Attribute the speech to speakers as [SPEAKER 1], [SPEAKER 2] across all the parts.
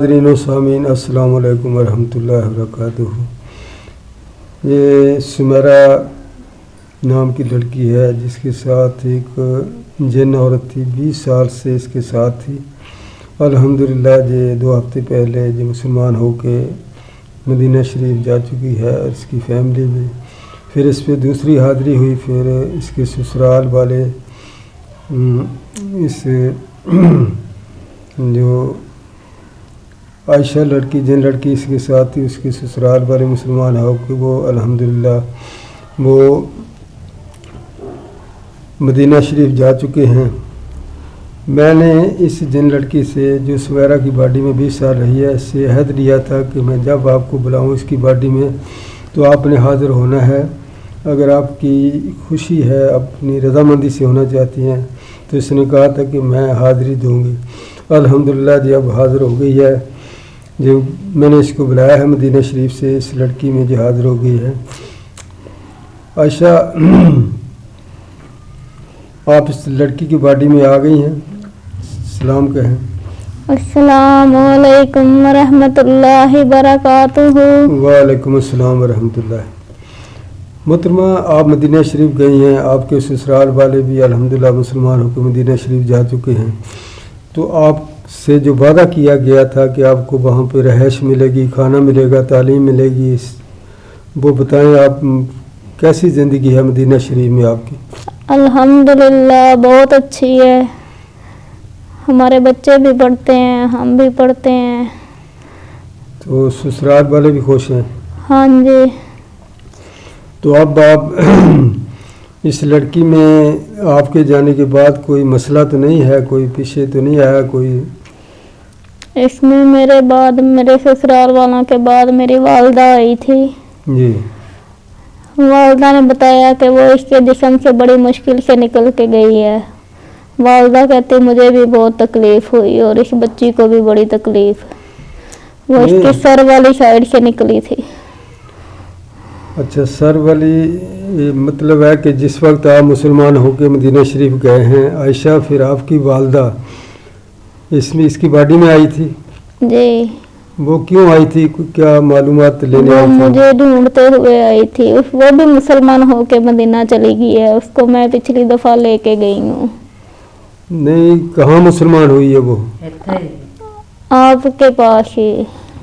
[SPEAKER 1] حاضرین و سامعین السلام علیکم ورحمۃ اللہ وبرکاتہ۔ یہ سمیرہ نام کی لڑکی ہے جس کے ساتھ ایک جن عورت تھی، 20 سال سے اس کے ساتھ تھی۔ الحمدللہ یہ 2 ہفتے پہلے جو مسلمان ہو کے مدینہ شریف جا چکی ہے اور اس کی فیملی میں پھر اس پہ دوسری حاضری ہوئی۔ پھر اس کے سسرال والے اس جو عائشہ لڑکی جن لڑکی اس کے ساتھ تھی، اس کے سسرال والے مسلمان ہو کہ وہ الحمدللہ وہ مدینہ شریف جا چکے ہیں۔ میں نے اس جن لڑکی سے جو سمیرہ کی باڈی میں 20 سال رہی ہے، اس سے عہد لیا تھا کہ میں جب آپ کو بلاؤں اس کی باڈی میں تو آپ نے حاضر ہونا ہے۔ اگر آپ کی خوشی ہے، اپنی رضامندی سے ہونا چاہتی ہیں تو اس نے کہا تھا کہ میں حاضری دوں گی۔ الحمدللہ جی اب حاضر ہو گئی ہے۔ جو میں نے اس کو بلایا ہے مدینہ شریف سے، اس لڑکی میں جو حاضر ہو گئی ہے۔ عائشہ آپ اس لڑکی کی باڈی میں آ گئی ہیں، سلام کہیں۔
[SPEAKER 2] السلام علیکم ورحمۃ اللہ وبرکاتہ۔
[SPEAKER 1] وعلیکم السلام ورحمۃ اللہ۔ محترمہ آپ مدینہ شریف گئی ہیں، آپ کے سسرال والے بھی الحمدللہ مسلمان ہو کے مدینہ شریف جا چکے ہیں، تو آپ سے جو وعدہ کیا گیا تھا کہ آپ کو وہاں پہ رہائش ملے گی، کھانا ملے گا، تعلیم ملے گی، وہ بتائیں آپ کیسی زندگی ہے مدینہ شریف میں آپ کی؟
[SPEAKER 2] الحمدللہ بہت اچھی ہے، ہمارے بچے بھی پڑھتے ہیں، ہم بھی پڑھتے ہیں۔
[SPEAKER 1] تو سسرال والے بھی خوش ہیں؟
[SPEAKER 2] ہاں جی۔
[SPEAKER 1] تو اب آپ اس لڑکی میں آپ کے جانے کے بعد کوئی مسئلہ تو نہیں ہے، کوئی پیچھے تو نہیں آیا کوئی؟
[SPEAKER 2] اس میں میرے بعد، میرے سسرال والوں کے بعد میری والدہ آئی تھی
[SPEAKER 1] جی۔
[SPEAKER 2] والدہ نے بتایا کہ وہ اس کے جسم سے بڑی مشکل سے نکل کے گئی ہے۔ والدہ کہتی مجھے بھی بہت تکلیف ہوئی اور اس بچی کو بھی بڑی تکلیف، وہ اس کی سر والی سائڈ سے نکلی تھی۔
[SPEAKER 1] اچھا، سر والی مطلب ہے کہ جس وقت آپ مسلمان ہو کے مدینہ شریف گئے ہیں، عائشہ پھر آپ کی والدہ اس کی باڈی میں آئی تھی؟
[SPEAKER 2] جی۔
[SPEAKER 1] وہ کیوں آئی تھی، کیا معلومات لینے آئی
[SPEAKER 2] وہ
[SPEAKER 1] تھی؟
[SPEAKER 2] مجھے ڈھونڈتے ہوئے آئی تھی، وہ بھی مسلمان ہو کے مدینہ چلی گئی ہے، اس کو میں پچھلی دفعہ لے کے گئی ہوں۔
[SPEAKER 1] نہیں، کہاں مسلمان ہوئی ہے وہ؟
[SPEAKER 2] آپ کے پاس ہی۔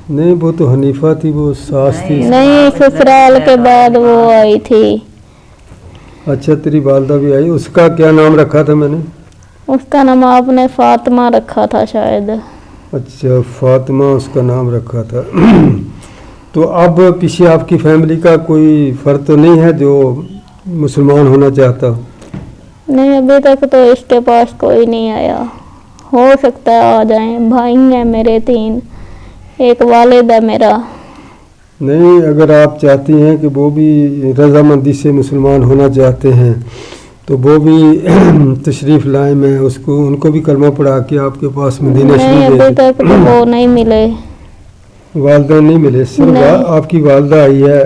[SPEAKER 1] نہیں، وہ تو حنیفہ تھی، وہ ساس تھی۔
[SPEAKER 2] نہیں، سسرال کے بعد وہ آئی تھی۔
[SPEAKER 1] اچھا، تیری والدہ بھی آئی، اس کا کیا نام رکھا تھا میں نے؟
[SPEAKER 2] اس کا نام آپ نے فاطمہ رکھا تھا شاید۔
[SPEAKER 1] اچھا، فاطمہ اس کا نام رکھا تھا۔ تو اب پیچھے آپ کی فیملی کا کوئی فرد تو نہیں ہے جو مسلمان ہونا چاہتا؟
[SPEAKER 2] نہیں، ابھی تک تو اس کے پاس کوئی نہیں آیا، ہو سکتا ہے آ جائیں۔ بھائی ہیں میرے 3، ایک والد ہے میرا۔
[SPEAKER 1] نہیں، اگر آپ چاہتی ہیں کہ وہ بھی رضامندی سے مسلمان ہونا چاہتے ہیں تو وہ بھی تشریف لائیں، میں ان کو بھی کلمہ پڑھا کے آپ کے پاس مدینہ
[SPEAKER 2] نہیں،
[SPEAKER 1] شریف
[SPEAKER 2] ابھی تک تو وہ نہیں ملے۔
[SPEAKER 1] والدہ نہیں ملے، صرف آپ کی والدہ آئی ہے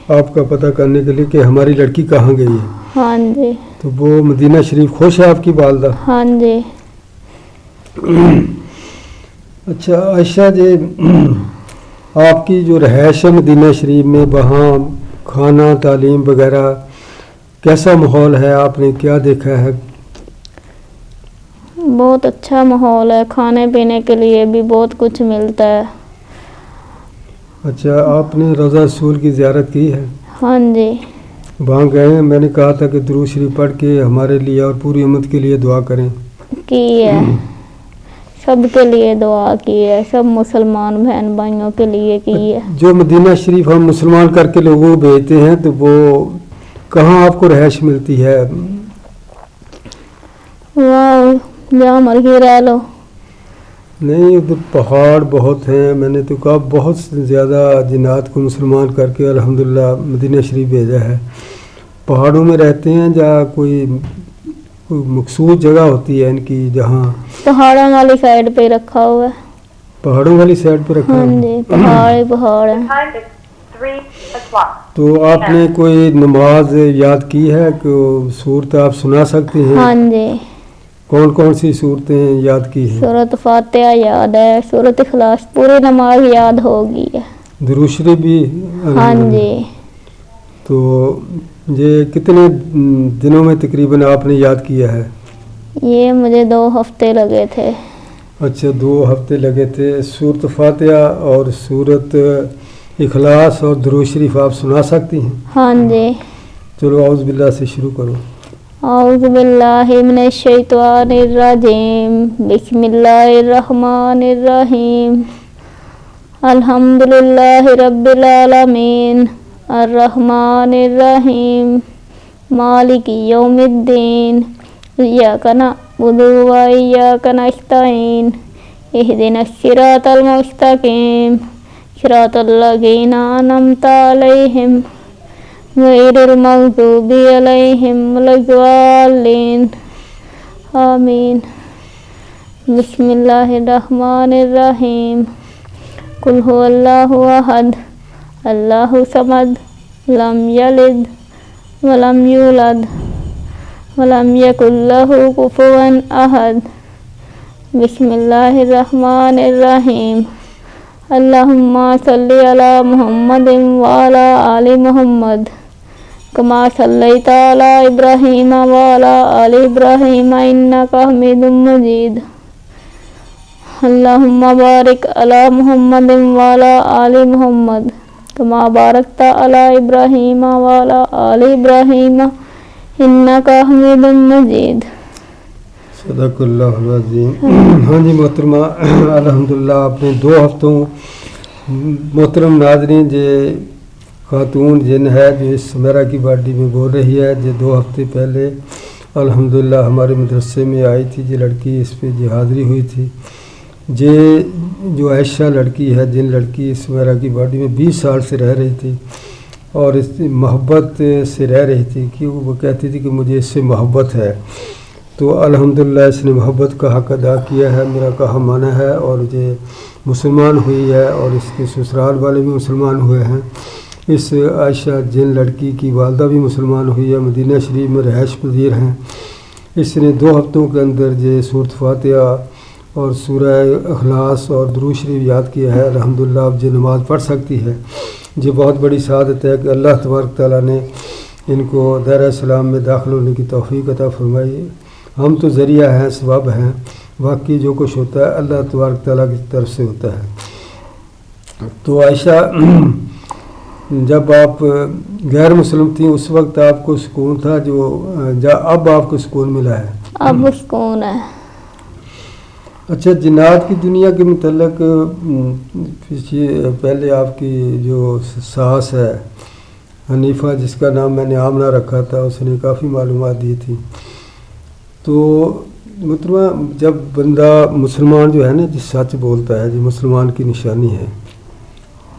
[SPEAKER 1] آپ کا پتہ کرنے کے لیے کہ ہماری لڑکی کہاں گئی ہے۔
[SPEAKER 2] ہاں جی۔
[SPEAKER 1] تو وہ مدینہ شریف خوش ہے آپ کی والدہ؟
[SPEAKER 2] ہاں جی۔
[SPEAKER 1] اچھا عائشہ جی، آپ کی جو رہائش ہے مدینہ شریف میں، وہاں کھانا، تعلیم وغیرہ کیسا ماحول ہے؟ آپ نے کیا دیکھا ہے؟
[SPEAKER 2] بہت اچھا ماحول ہے، کھانے پینے کے لیے بھی بہت کچھ ملتا ہے۔
[SPEAKER 1] اچھا، آپ نے روضہ رسول کی زیارت کی ہے؟
[SPEAKER 2] ہاں جی۔
[SPEAKER 1] وہاں گئے ہیں، میں نے کہا تھا کہ درود شریف پڑھ کے ہمارے لیے اور پوری امت کے لیے دعا کریں۔
[SPEAKER 2] کی ہے، سب کے لیے دعا کی ہے، سب مسلمان بہن بھائیوں کے لیے کی ہے۔
[SPEAKER 1] جو مدینہ شریف ہم مسلمان کر کے لوگوں کو بھیجتے ہیں تو وہ کہاں آپ کو رہائش ملتی ہے؟
[SPEAKER 2] وہاں جہاں مرضی رہ لو۔
[SPEAKER 1] نہیں، ادھر پہاڑ بہت ہیں، میں نے تو کہا بہت زیادہ جنات کو مسلمان کر کے الحمدللہ مدینہ شریف بھیجا ہے۔ پہاڑوں میں رہتے ہیں جہاں کوئی مخصوص جگہ ہوتی ہے ان کی، جہاں
[SPEAKER 2] پہاڑوں والی سائڈ پہ رکھا ہوا ہے۔
[SPEAKER 1] پہاڑوں والی سائڈ پہ رکھا
[SPEAKER 2] ہاں جی، پہاڑ ہیں۔
[SPEAKER 1] تو آپ نے کوئی نماز یاد کی ہے کہ صورت آپ سنا سکتے ہیں؟
[SPEAKER 2] ہاں جی۔
[SPEAKER 1] कौन कौन सी सूरतें याद की हैं?
[SPEAKER 2] सूरत फातिहा याद है, सूरत इखलास, पूरी नमाज याद होगी है।
[SPEAKER 1] दुरूद शरीफ भी?
[SPEAKER 2] हाँ जी।
[SPEAKER 1] तो ये कितने दिनों में तकरीबन आपने याद किया है?
[SPEAKER 2] ये मुझे 2 हफ्ते लगे थे।
[SPEAKER 1] अच्छा, 2 हफ्ते लगे थे। सूरत फातिहा और सूरत इखलास और दुरूद शरीफ आप सुना सकती हैं?
[SPEAKER 2] हाँ जी।
[SPEAKER 1] चलो औज़ बिल्लाह से शुरू करो।
[SPEAKER 2] औज़ु बिल्लाहि मिनश शैतानिर रजीम, बिस्मिल्लाहिर रहमानिर रहीम, अल्हम्दुलिल्लाहि रब्बिल आलमीन, अर्रहमानिर रहीम, मालिकी यौमिद्दीन, इय्याका नअबुदु व इय्याका नस्तईन, इहदिनस सिरातल मुस्तकीम, सिरातल लज़ीना अनअमता अलैहिम गैरिल मग़दूबि अलैहिम वलद्दाल्लीन, आमीन। बिस्मिल्लाहिर रहमानिर रहीम, कुल हुवल्लाहु अहद, अल्लाहु समद, लम यलिद वलम यूलद वलम यकुल लहू कुफुवन अहद। बिस्मिल्लाहिर रहमानिर रहीम, अल्लाहुम्मा सल्लि अला मुहम्मदिन व अला आलि मुहम्मद, कमा सल्लैता अला इब्राहीम व अला आलि इब्राहीम इन्नका हमीदुम मजीद। अल्लाहुम्मा बारिक अला मुहम्मदिन व अला आलि मुहम्मद, कमा बारकता अला इब्राहीम व अला आलि इब्राहीम इन्नका हमीदुम मजीद।
[SPEAKER 1] सदक़ल्लाहुल अज़ीम। हाँ जी मोहतरमा, अल्हम्दुलिल्लाह आपने 2 हफ्तों मोहतरम नाज़रीन जे खातून जिन है जो इस सुमेरा की बाडी में बोल रही है, जो 2 हफ्ते पहले अल्हम्दुलिल्लाह हमारे मदरसे में आई थी, जो लड़की इस पे जो हाज़िरी हुई थी, ये जो आयशा लड़की है, जिन लड़की इस सुमेरा की बाडी में 20 साल से रह रही थी और इस मोहब्बत से रह रही थी कि वो कहती थी कि मुझे इससे मोहब्बत है। तो अल्हम्दुलिल्लाह इसने मोहब्बत का हक़ अदा किया है, मेरा कहा माना है, और ये मुसलमान हुई है और इसके ससुराल वाले भी मुसलमान हुए हैं। इस आयशा जिन लड़की की वालदा भी मुसलमान हुई है, मदीना शरीफ में रहायश पज़ीर हैं। इसने 2 हफ्तों के अंदर ये सूरत फातिहा और सूरह इखलास और दुरूद शरीफ याद किया है। अल्हम्दुलिल्लाह अब ये नमाज़ पढ़ सकती है। ये बहुत बड़ी सआदत है कि अल्लाह तबारक तआला ने इनको दायरा इस्लाम में दाखिल होने की तौफ़ीक़ अता फरमाई। हम तो ज़रिया हैं, सबब हैं, बाकी जो कुछ होता है अल्लाह तबारक तआला की तरफ से होता है। तो आयशा, जब आप गैर मुस्लिम थी उस वक्त आपको सुकून था अब आपको सुकून मिला है?
[SPEAKER 2] अब सुकून है।
[SPEAKER 1] अच्छा, जिन्नात की दुनिया के मतलब पहले आपकी जो सास है हनीफा, जिसका नाम मैंने आमना रखा था, उसने काफ़ी मालूमात दी थी। तो मतलब जब बंदा मुसलमान जो है ना, जिस सच बोलता है, जो मुसलमान की निशानी है,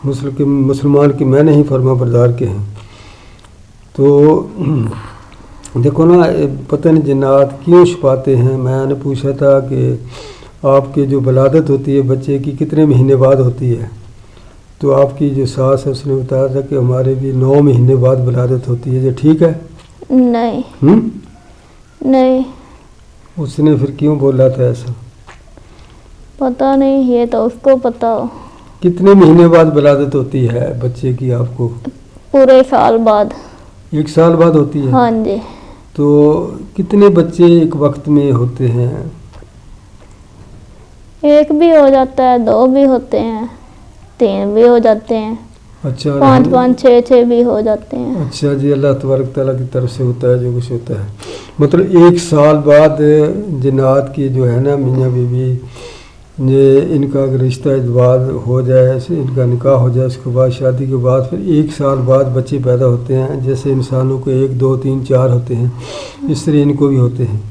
[SPEAKER 1] मुसलमान के मैं नहीं फरमा बरदार के हैं। तो देखो ना, पता नहीं जिन्नात क्यों छुपाते हैं। मैंने पूछा था कि आपके जो वलादत होती है बच्चे की कितने महीने बाद होती है, तो आपकी जो सास है उसने बताया था कि हमारे भी 9 महीने बाद वलादत होती है। ये ठीक है?
[SPEAKER 2] नहीं। नहीं।
[SPEAKER 1] उसने फिर क्यों बोला था ऐसा?
[SPEAKER 2] पता नहीं, ये तो उसको पता हो।
[SPEAKER 1] कितने महीने बाद वलादत होती है बच्चे की आपको?
[SPEAKER 2] पूरे साल बाद।
[SPEAKER 1] 1 साल बाद होती है?
[SPEAKER 2] हाँ जी।
[SPEAKER 1] तो कितने बच्चे एक वक्त में होते हैं?
[SPEAKER 2] 1 भी हो जाता है, 2 भी होते हैं, 3 भी हो जाते हैं।
[SPEAKER 1] अच्छा,
[SPEAKER 2] 5-5, 6-6 भी हो जाते हैं।
[SPEAKER 1] अच्छा जी, अल्लाह तबारक तआला की तरफ से होता है जो कुछ होता है। मतलब 1 साल बाद जिन्नात की जो है ना मियाँ बीवी, ये इनका अगर रिश्ता इजवाज हो जाए, इनका निकाह हो जाए, उसके बाद शादी के बाद फिर 1 साल बाद बच्चे पैदा होते हैं। जैसे इंसानों को 1, 2, 3, 4 होते हैं, इस तरह इनको भी होते हैं।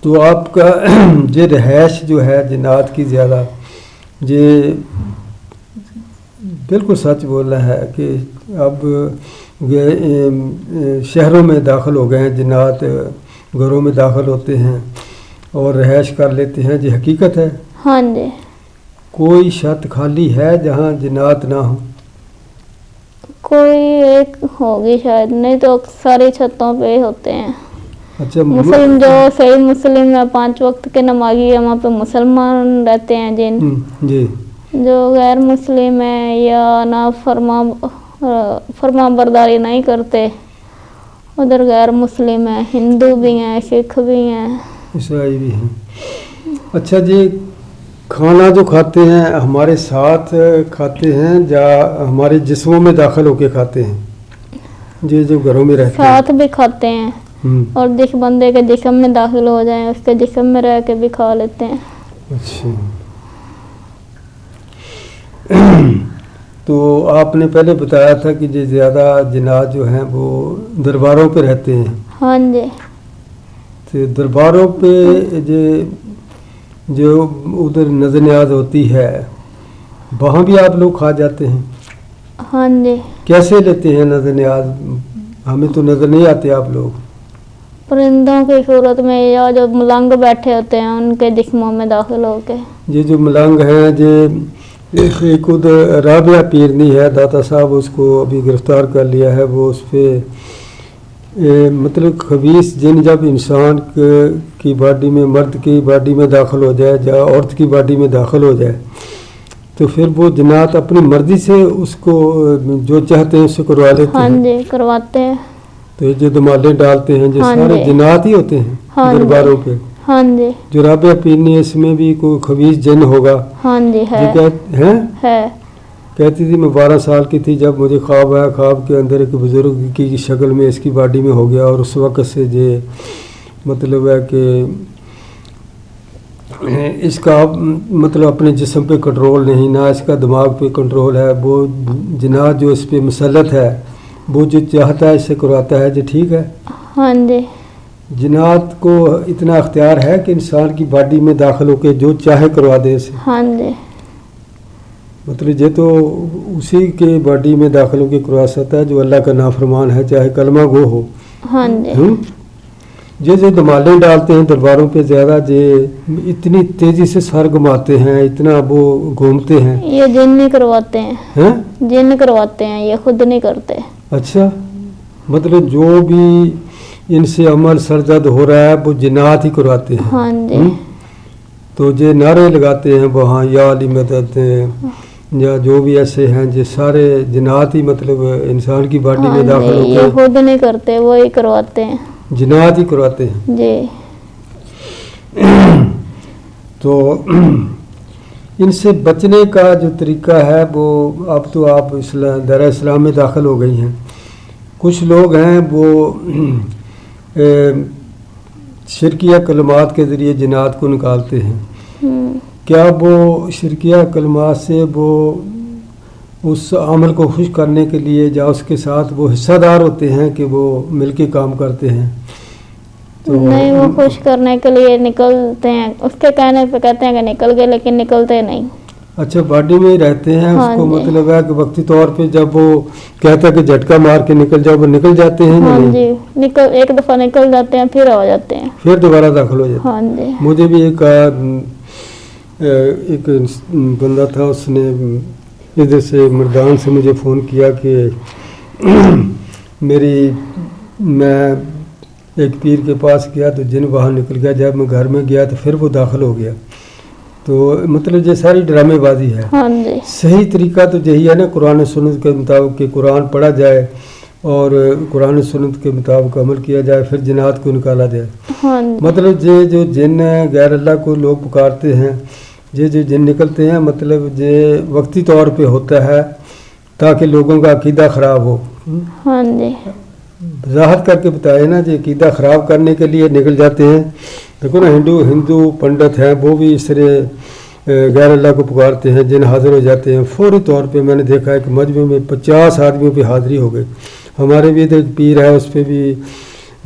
[SPEAKER 1] तो आपका ये रहायश जो है जिन्नात की ज़्यादा, ये बिल्कुल सच बोलना है कि अब शहरों में दाखिल हो गए हैं जिन्नात, घरों में दाखिल होते हैं और रहायश कर लेते हैं। जी हकीकत है?
[SPEAKER 2] हाँ जी।
[SPEAKER 1] कोई छत खाली है जहाँ जिन्नात ना हो?
[SPEAKER 2] कोई एक होगी शायद, नहीं तो सारी छतों पे होते हैं।
[SPEAKER 1] अच्छा
[SPEAKER 2] मुस्लिम जो सही मुस्लिम है 5 वक्त के नमाजी है वहाँ पे मुसलमान रहते हैं जिन
[SPEAKER 1] जी
[SPEAKER 2] जो गैर मुस्लिम है या ना फरमा बरदारी नहीं करते उधर गैर मुस्लिम है, हिंदू भी हैं, सिख भी हैं,
[SPEAKER 1] ईसाई भी हैं। अच्छा जी, खाना जो खाते हैं हमारे साथ खाते हैं या हमारे जिस्मों में दाखिल होके खाते हैं? जी जो घरों में रहते हैं
[SPEAKER 2] साथ भी खाते हैं और जिस बंदे के जिस्म में दाखिल हो जाए उसके जिस्म में रह के भी खा लेते हैं।
[SPEAKER 1] अच्छा तो आपने पहले बताया था कि जो ज़्यादा जिन्नात जो हैं वो दरबारों पे रहते हैं।
[SPEAKER 2] हाँ जी।
[SPEAKER 1] तो दरबारों पे जो उधर नजर न्याज होती है वहाँ भी आप लोग खा जाते हैं?
[SPEAKER 2] हाँ जी।
[SPEAKER 1] कैसे लेते हैं नजर न्याज? हमें तो नजर नहीं आते आप लोग।
[SPEAKER 2] परिंदों की सूरत में या जो मलंग बैठे होते हैं उनके जिस्मों में दाखिल होके।
[SPEAKER 1] ये जो मलंग हैं जो एक उधर राबिया पीरनी है दाता साहब उसको अभी गिरफ्तार कर लिया है। वो उस पर मतलब खबीस जिन जब इंसान की बॉडी में मर्द की बॉडी में दाखिल हो जाए या औरत की बॉडी में दाखिल हो जाए तो फिर वो जिन्नात अपनी मर्जी से उसको जो चाहते हैं उससे करवा लेते
[SPEAKER 2] हाँ
[SPEAKER 1] हैं।
[SPEAKER 2] जी करवाते हैं।
[SPEAKER 1] तो ये जो दमाले डालते हैं जो
[SPEAKER 2] हाँ
[SPEAKER 1] सारे
[SPEAKER 2] जी।
[SPEAKER 1] जिन्नात ही होते हैं
[SPEAKER 2] हाँ जी।
[SPEAKER 1] दरबारों पे।
[SPEAKER 2] हाँ जी।
[SPEAKER 1] जो राबिया पीरनी है इसमें भी कोई खबीस जिन होगा?
[SPEAKER 2] हाँ जी है। है।
[SPEAKER 1] कहती थी मैं 12 साल की थी जब मुझे ख्वाब आया, ख्वाब के अंदर एक बुज़ुर्ग की शक्ल में इसकी बॉडी में हो गया और उस वक़्त से ये मतलब है कि इसका मतलब अपने जिस्म पे कंट्रोल नहीं, ना इसका दिमाग पे कंट्रोल है। वो जिन्नात जो इस पे मुसल्लत है वो जो चाहता है इससे करवाता है। जो ठीक है।
[SPEAKER 2] हाँ जी।
[SPEAKER 1] जिन्नात को इतना अख्तियार है कि इंसान की बॉडी में दाखिल होकर जो चाहे करवा दे इसे।
[SPEAKER 2] हाँ जी।
[SPEAKER 1] मतलब ये तो उसी के बॉडी में दाखिल होकर करवा सकता है जो अल्लाह का नाफरमान है चाहे कलमा गो हो।
[SPEAKER 2] हाँ जी।
[SPEAKER 1] जो दमाले डालते हैं दरबारों पे ज़्यादा जे इतनी तेज़ी से सर घुमाते हैं इतना वो घूमते हैं।
[SPEAKER 2] ये जिन नहीं करवाते हैं।
[SPEAKER 1] हैं?
[SPEAKER 2] जिन करवाते हैं ये खुद नहीं करते।
[SPEAKER 1] अच्छा मतलब जो भी इनसे अमल सरजद हो रहा है वो जिन्नात ही करवाते हैं।
[SPEAKER 2] हाँ जी।
[SPEAKER 1] तो जो नारे लगाते हैं वहाँ या अली मदद या जो भी ऐसे हैं जो सारे जिन्नात ही मतलब इंसान की बॉडी में दाखिल होते
[SPEAKER 2] ये
[SPEAKER 1] हैं।
[SPEAKER 2] खुद नहीं करते वो ही करवाते हैं।
[SPEAKER 1] जिन्नात ही करवाते हैं
[SPEAKER 2] जी।
[SPEAKER 1] तो इनसे बचने का जो तरीका है वो अब तो आप दायरा इस्लाम में दाखिल हो गई हैं। कुछ लोग हैं वो शिरकिया कलमात के ज़रिए जिन्नात को निकालते हैं। क्या वो शिरकिया कलमात से वो उस अमल को खुश करने के लिए या उसके साथ वो हिस्सादार होते हैं कि वो मिलके काम करते हैं? तो
[SPEAKER 2] नहीं वो खुश करने के लिए निकलते हैं, उसके कहने पे कहते हैं कि निकल गए लेकिन निकलते नहीं।
[SPEAKER 1] अच्छा बॉडी में ही रहते हैं।
[SPEAKER 2] हाँ
[SPEAKER 1] उसको
[SPEAKER 2] जी।
[SPEAKER 1] मतलब है कि वक्ती तौर पे जब वो कहता है कि झटका मार के निकल जाओ वो निकल जाते हैं?
[SPEAKER 2] हाँ
[SPEAKER 1] नहीं
[SPEAKER 2] जी निकल एक दफ़ा निकल जाते हैं फिर आ जाते हैं।
[SPEAKER 1] फिर दोबारा दाखिल हो जाते हैं।
[SPEAKER 2] हाँ जी।
[SPEAKER 1] मुझे भी एक बंदा था उसने इधर से मर्दान से मुझे फ़ोन किया कि मैं एक पीर के पास गया तो जिन बाहर निकल गया। जब मैं घर में गया तो फिर वो दाखिल हो गया। तो मतलब ये सारी ड्रामेबाजी है।
[SPEAKER 2] हाँ जी।
[SPEAKER 1] सही तरीका तो यही है ना कुरान सुन्नत के मुताबिक कि कुरान पढ़ा जाए और कुरान सुन्नत के मुताबिक अमल किया जाए फिर जिन्नात को निकाला जाए।
[SPEAKER 2] हाँ जी।
[SPEAKER 1] मतलब ये जो जिन गैर अल्लाह को लोग पुकारते हैं ये जो जिन निकलते हैं मतलब ये वक्ती तौर पे होता है ताकि लोगों का अकीदा ख़राब हो।
[SPEAKER 2] हाँ जी।
[SPEAKER 1] वजाहत करके बताए ना जो अकीदा ख़राब करने के लिए निकल जाते हैं। देखो ना हिंदू पंडित हैं वो भी इस तरह गैर अल्लाह को पुकारते हैं। जिन हाजिर हो जाते हैं फौरी तौर पे मैंने देखा है कि मजमे में 50 आदमियों पे हाज़िरी हो गई। हमारे भी इधर एक पीर है उस पर भी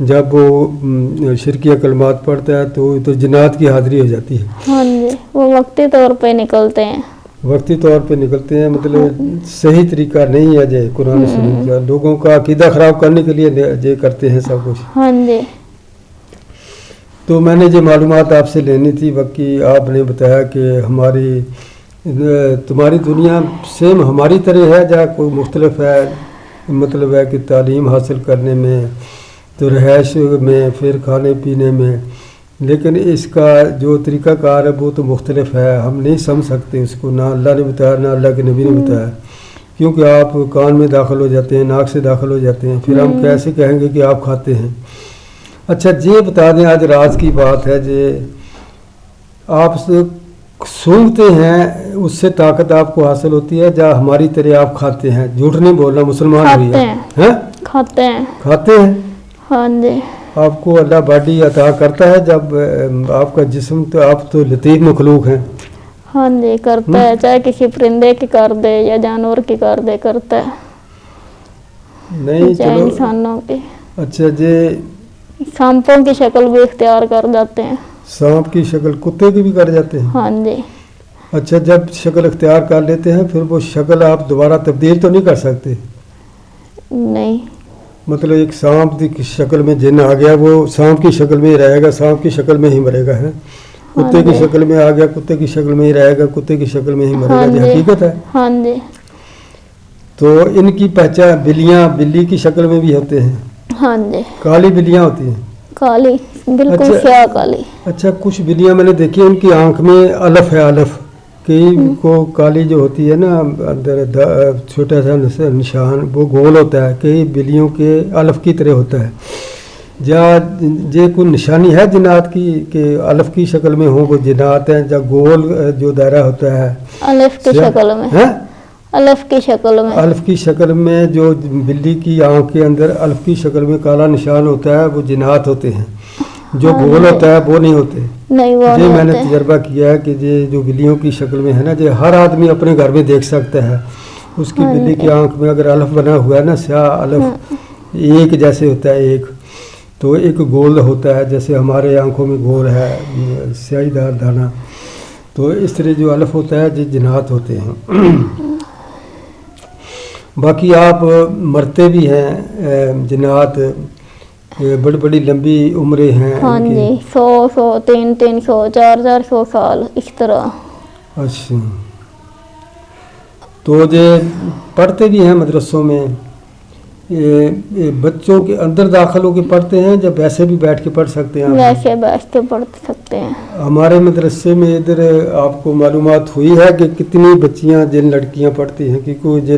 [SPEAKER 1] जब वो शिरकिया कलमात पढ़ता है तो जिन्नात की हाज़िरी हो जाती है।
[SPEAKER 2] हाँ जी वो वक्ती तौर पे निकलते हैं।
[SPEAKER 1] वक्ती तौर पे निकलते हैं मतलब सही तरीका नहीं है जे कुरान सुन्नत का। लोगों का अकीदा ख़राब करने के लिए जे करते हैं सब कुछ।
[SPEAKER 2] हाँ जी।
[SPEAKER 1] तो मैंने ये मालूमात आपसे लेनी थी। बाकी आपने बताया कि तुम्हारी दुनिया सेम हमारी तरह है या कोई मुख्तलिफ है? मतलब है कि तालीम हासिल करने में تو رہائش میں پھر کھانے پینے میں، لیکن اس کا جو طریقہ کار ہے وہ تو مختلف ہے، ہم نہیں سمجھ سکتے اس کو، نہ اللہ نے بتایا نہ اللہ کے نبی نے بتایا، کیونکہ آپ کان میں داخل ہو جاتے ہیں، ناک سے داخل ہو جاتے ہیں، پھر ہم کیسے کہیں گے کہ آپ کھاتے ہیں؟ اچھا یہ بتا دیں، آج راز کی بات ہے جی، آپ سونگتے ہیں اس سے طاقت آپ کو حاصل ہوتی ہے، یا ہماری طرح آپ کھاتے ہیں؟ جھوٹ نہیں بولنا، مسلمان ہوئی ہے،
[SPEAKER 2] کھاتے ہیں۔
[SPEAKER 1] کھاتے ہیں؟
[SPEAKER 2] ہاں جی۔
[SPEAKER 1] آپ کو اللہ باڈی عطا کرتا ہے جب آپ کا جسم، تو آپ تو لطیف مخلوق ہیں۔
[SPEAKER 2] ہاں جی کرتا ہے، چاہے کسی پرندے کی کر دے یا جانور کی کر دے، کرتا ہے،
[SPEAKER 1] نہیں
[SPEAKER 2] چاہے
[SPEAKER 1] چلو
[SPEAKER 2] انسانوں کی۔
[SPEAKER 1] اچھا جی،
[SPEAKER 2] سانپوں کی شکل بھی اختیار کر جاتے ہیں۔
[SPEAKER 1] سانپ کی شکل کتے کی بھی کر جاتے ہیں؟
[SPEAKER 2] ہاں جی۔
[SPEAKER 1] اچھا جب شکل اختیار کر لیتے ہیں پھر وہ شکل آپ دوبارہ تبدیل تو نہیں کر سکتے؟
[SPEAKER 2] نہیں۔
[SPEAKER 1] مطلب ایک سانپ کی شکل میں جن آ گیا وہ سانپ کی شکل میں ہی رہے گا، سانپ کی شکل میں ہی مرے گا، ہے؟ کتے کی شکل میں آ گیا، کتے کی شکل میں ہی رہے گا، کتے کی شکل میں ہی مرے گا، یہ حقیقت ہے۔
[SPEAKER 2] ہاں جی۔
[SPEAKER 1] تو ان کی پہچان بلیاں بلی کی شکل میں بھی ہوتے ہیں؟
[SPEAKER 2] ہاں جی۔
[SPEAKER 1] کالی بلیاں ہوتی ہیں؟
[SPEAKER 2] کالی، بالکل سیاہ کالی۔
[SPEAKER 1] اچھا کچھ بلیاں میں نے دیکھی ان کی آنکھ میں الف ہے، الف، کئی کو کالی جو ہوتی ہے نا اندر چھوٹا سا نشان وہ گول ہوتا ہے، کئی بلیوں کے الف کی طرح ہوتا ہے، یا یہ کوئی نشانی ہے جنات کی کہ الف کی شکل میں ہوں وہ جنات ہیں، یا گول جو دائرہ ہوتا ہے
[SPEAKER 2] الف کی شکل میں؟ الف کی شکل میں؟ الف
[SPEAKER 1] کی شکل میں جو بلی کی آنکھ کے اندر الف کی شکل میں کالا نشان ہوتا ہے وہ جنات ہوتے ہیں، جو گول ہوتا ہے وہ نہیں ہوتے۔
[SPEAKER 2] نہیں، وہ
[SPEAKER 1] یہ میں نے تجربہ کیا ہے کہ یہ جو بلیوں کی شکل میں ہے نا، یہ ہر آدمی اپنے گھر میں دیکھ سکتا ہے، اس کی بلی کی آنکھ میں اگر الف بنا ہوا ہے نا، سیاہ الف ایک جیسے ہوتا ہے، ایک تو ایک گول ہوتا ہے جیسے ہمارے آنکھوں میں گول ہے سیاہی دار دانا، تو اس طرح جو الف ہوتا ہے یہ جنات ہوتے ہیں۔ باقی آپ مرتے بھی ہیں جنات، بڑی بڑی لمبی عمریں ہیں۔
[SPEAKER 2] ہاں جی، 100 300 400 سال اس طرح۔
[SPEAKER 1] اچھا تو یہ پڑھتے بھی ہیں مدرسوں میں؟ بچوں کے اندر داخل ہو کے پڑھتے ہیں یا ویسے بھی بیٹھ کے پڑھ سکتے ہیں؟
[SPEAKER 2] ویسے بیٹھ کے پڑھ سکتے ہیں۔
[SPEAKER 1] ہمارے مدرسے میں ادھر آپ کو معلومات ہوئی ہے کہ کتنی بچیاں جن لڑکیاں پڑھتی ہیں؟ کیونکہ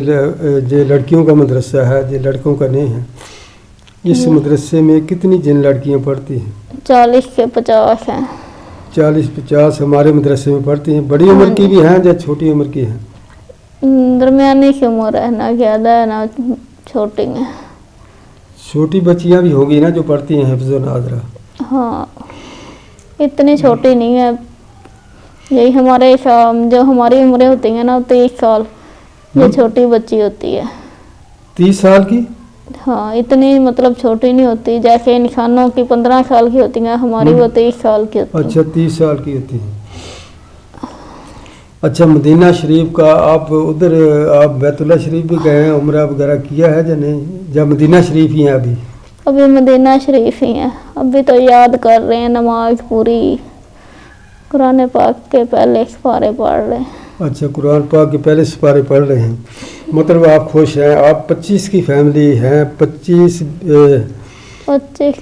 [SPEAKER 1] یہ لڑکیوں کا مدرسہ ہے، یہ لڑکوں کا نہیں ہے۔ اس مدرسے میں کتنی جن لڑکیاں پڑھتی ہیں؟
[SPEAKER 2] 40 سے 50 ہیں۔
[SPEAKER 1] 40-50 ہمارے مدرسے میں پڑھتی ہیں۔ بڑی عمر کی بھی ہیں یا چھوٹی عمر کی ہیں؟
[SPEAKER 2] درمیانی سی عمر ہے، نہ زیادہ ہے نہ چھوٹی ہیں۔
[SPEAKER 1] چھوٹی بچیاں بھی ہوگی نا جو پڑھتی ہیں حفظ و ناظرہ؟
[SPEAKER 2] ہاں اتنی چھوٹی نہیں ہے، یہی ہمارے جو ہماری عمریں ہوتی ہیں نا 23 سال، یہ چھوٹی بچی ہوتی ہے۔
[SPEAKER 1] 30 سال کی؟
[SPEAKER 2] ہاں اتنی مطلب چھوٹی نہیں ہوتی، جیسے انسانوں کی 15 سال کی ہوتی ہیں، ہماری وہ 23 سال کی ہوتی ہیں۔
[SPEAKER 1] اچھا 30 سال کی ہوتی ہیں۔ اچھا مدینہ شریف کا آپ ادھر آپ بیت اللہ شریف بھی گئے ہیں، عمرہ وغیرہ کیا ہے یا نہیں؟ یا مدینہ شریف ہی ہیں ابھی؟
[SPEAKER 2] ابھی مدینہ شریف ہی ہیں، ابھی تو یاد کر رہے ہیں، نماز پوری، قرآن پاک کے پہلے سپارے پڑھ رہے ہیں۔
[SPEAKER 1] اچھا قرآن پاک کے پہلے سپارے پڑھ رہے ہیں، مطلب آپ خوش ہیں۔ آپ 25 کی فیملی ہیں؟ 25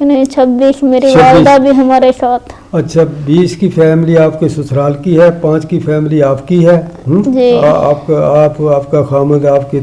[SPEAKER 2] نہیں 26، میری والدہ بھی ہمارے ساتھ۔
[SPEAKER 1] اچھا 20 کی فیملی آپ کے سسرال کی ہے، 5 کی فیملی آپ کی ہے؟
[SPEAKER 2] جی۔
[SPEAKER 1] آپ کا خامد آپ کے